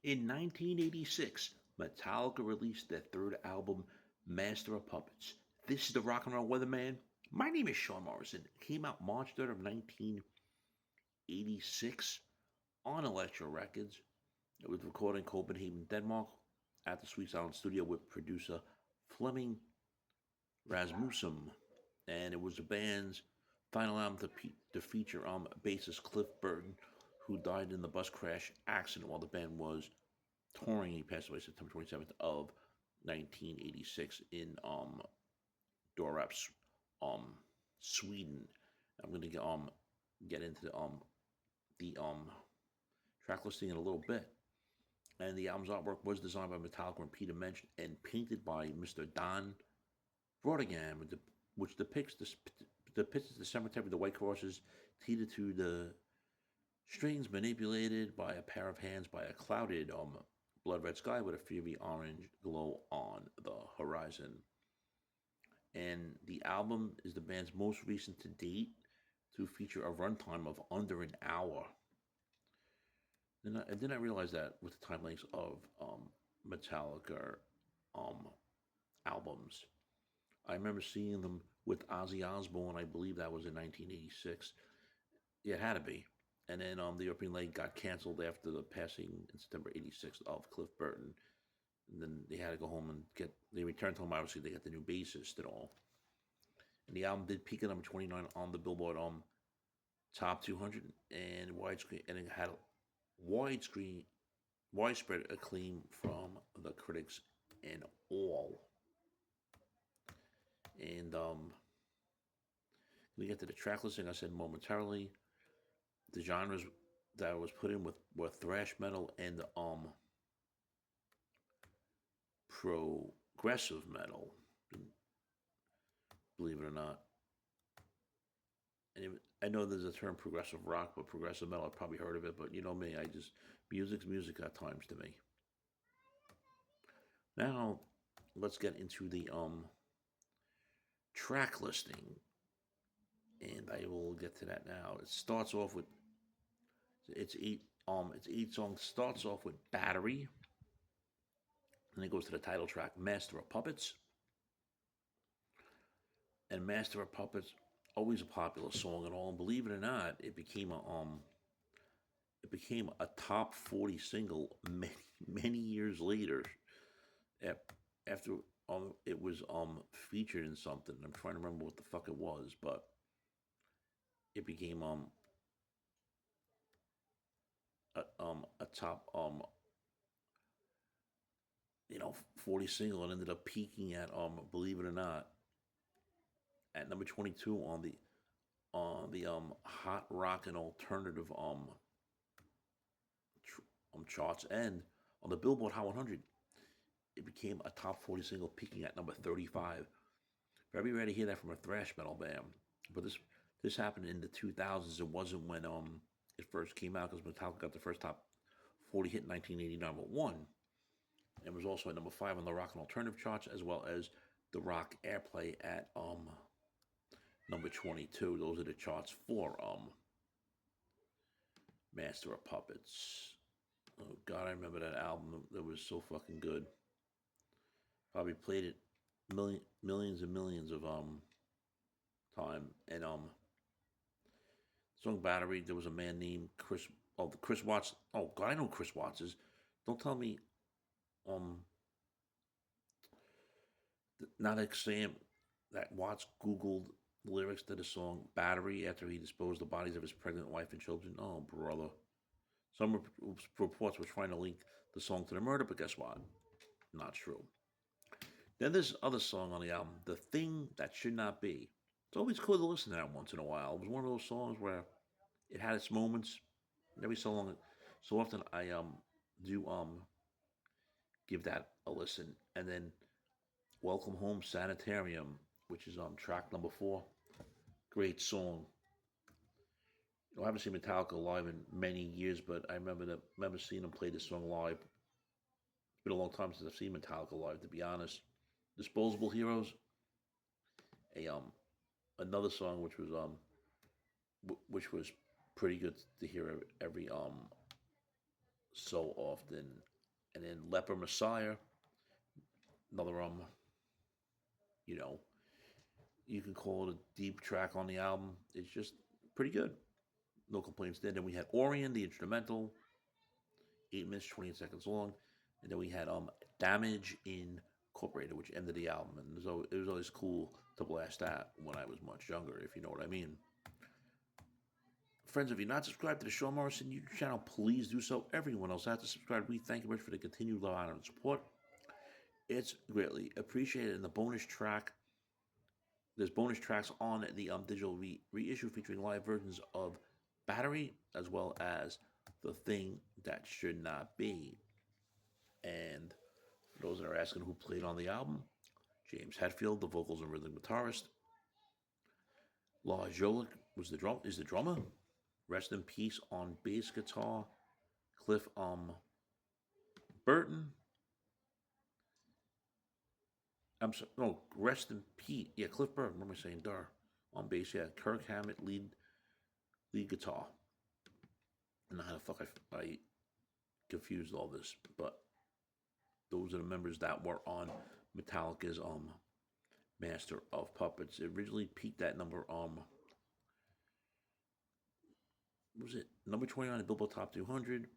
In 1986, Metallica released their third album, Master of Puppets. This is the Rock and Roll Weatherman. My name is Sean Morrison. It came out March 3rd of 1986 on Electro Records. It was recorded in Copenhagen, Denmark, at the Sweet Sound Studio with producer Flemming Rasmussen. And it was the band's final album to feature bassist Cliff Burton, who died in the bus crash accident while the band was touring. He passed away September 27th of 1986 in Dorap, Sweden. I'm gonna get into the track listing in a little bit. And the album's artwork was designed by Metallica and Peter Mensch and painted by Mr. Don Brodigan, which depicts the cemetery with the white crosses tethered to the strings manipulated by a pair of hands by a clouded blood red sky with a fiery orange glow on the horizon. And the album is the band's most recent to date to feature a runtime of under an hour. I did not realize that with the time lengths of Metallica um, albums. I remember seeing them with Ozzy Osbourne. I believe that was in 1986. Yeah, it had to be. And then the European leg got canceled after the passing in September '86 of Cliff Burton. And then they had to go home and they returned home. Obviously, they got the new bassist and all. And the album did peak at number 29 on the Billboard Top 200 and widescreen, and it had widescreen, widespread acclaim from the critics and all. And we get to the track listing. I said momentarily. The genres that was put in were thrash metal and progressive metal, believe it or not. And I know there's a term progressive rock, but progressive metal, I've probably heard of it, but you know me, music's music at times to me. Now, let's get into the track listing, and I will get to that now. It starts off with it's eight songs. Starts off with Battery, and it goes to the title track, Master of Puppets. And Master of Puppets, always a popular song and all. And believe it or not, it became a top 40 single many years later. After it was featured in something. I'm trying to remember what the fuck it was, but it became a top 40 single and ended up peaking at believe it or not at number 22 on the hot rock and alternative charts, and on the Billboard Hot 100 it became a top 40 single, peaking at number 35. Very rare to hear that from a thrash metal band, but this happened in the 2000s. It wasn't when it first came out, because Metallica got the first top 40 hit in 1989 with one. It was also at number 5 on the rock and alternative charts, as well as the rock airplay at number 22. Those are the charts for Master of Puppets. Oh God, I remember that album. That was so fucking good. Probably played it millions and millions of time. And song Battery, there was a man named Chris Watts. Oh God, I know who Chris Watts is. Don't tell me not Sam that Watts Googled the lyrics to the song Battery after he disposed the bodies of his pregnant wife and children. Oh, brother. Some reports were trying to link the song to the murder, but guess what? Not true. Then there's other song on the album, The Thing That Should Not Be. It's always cool to listen to that once in a while. It was one of those songs where it had its moments. Every so often I do give that a listen. And then Welcome Home Sanitarium, which is track number 4. Great song. I haven't seen Metallica live in many years, but I remember seeing them play this song live. It's been a long time since I've seen Metallica live, to be honest. Disposable Heroes, a another song which was pretty good to hear every so often. And then Leper Messiah, another you know, you can call it a deep track on the album. It's just pretty good. No complaints there. Then we had Orion, the instrumental, 8 minutes 28 seconds long, and then we had Damage Incorporated, which ended the album, and it was always cool to blast that when I was much younger, if you know what I mean. Friends, if you're not subscribed to the Sean Morrison YouTube channel, please do so. Everyone else has to subscribe. We thank you much for the continued love, honor, and support. It's greatly appreciated. And there's bonus tracks on the digital reissue featuring live versions of Battery as well as The Thing That Should Not Be. And for those that are asking who played on the album, James Hetfield, the vocals and rhythm guitarist. Lars Jolik is the drummer. Rest in peace on bass guitar. Cliff Burton. I'm sorry, no, rest in peace. Yeah, Cliff Burton. What am I saying? Dar on bass. Yeah, Kirk Hammett lead guitar. And how the fuck I confused all this, but those are the members that were on Metallica's Master of Puppets. It originally peaked at number what was it number 20 on the Billboard Top 200,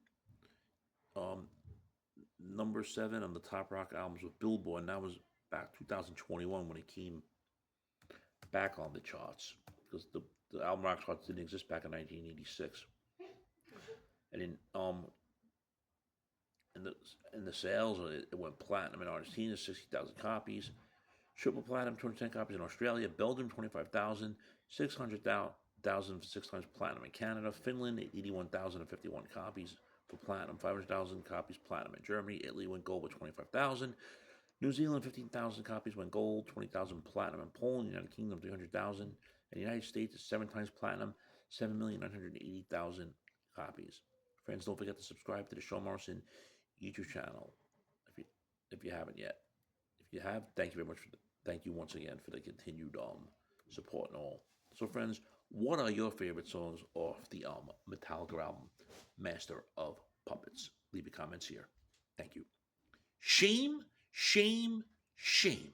um number 7 on the top rock albums with Billboard, and that was back 2021 when it came back on the charts because the album rock charts didn't exist back in 1986. And then in the sales, it went platinum in Argentina, 60,000 copies. Triple platinum, 210 copies in Australia. Belgium, 25,000. 600,000 for 6 times platinum in Canada. Finland, 81,051 copies for platinum. 500,000 copies platinum in Germany. Italy went gold with 25,000. New Zealand, 15,000 copies went gold. 20,000 platinum in Poland. United Kingdom, 300,000. And the United States is 7 times platinum. 7,980,000 copies. Friends, don't forget to subscribe to the Sean Morrison YouTube channel if you haven't yet. If you have, thank you very much thank you once again for the continued support and all. So, friends, what are your favorite songs off the Metallica album, Master of Puppets? Leave your comments here. Thank you. Shame, shame, shame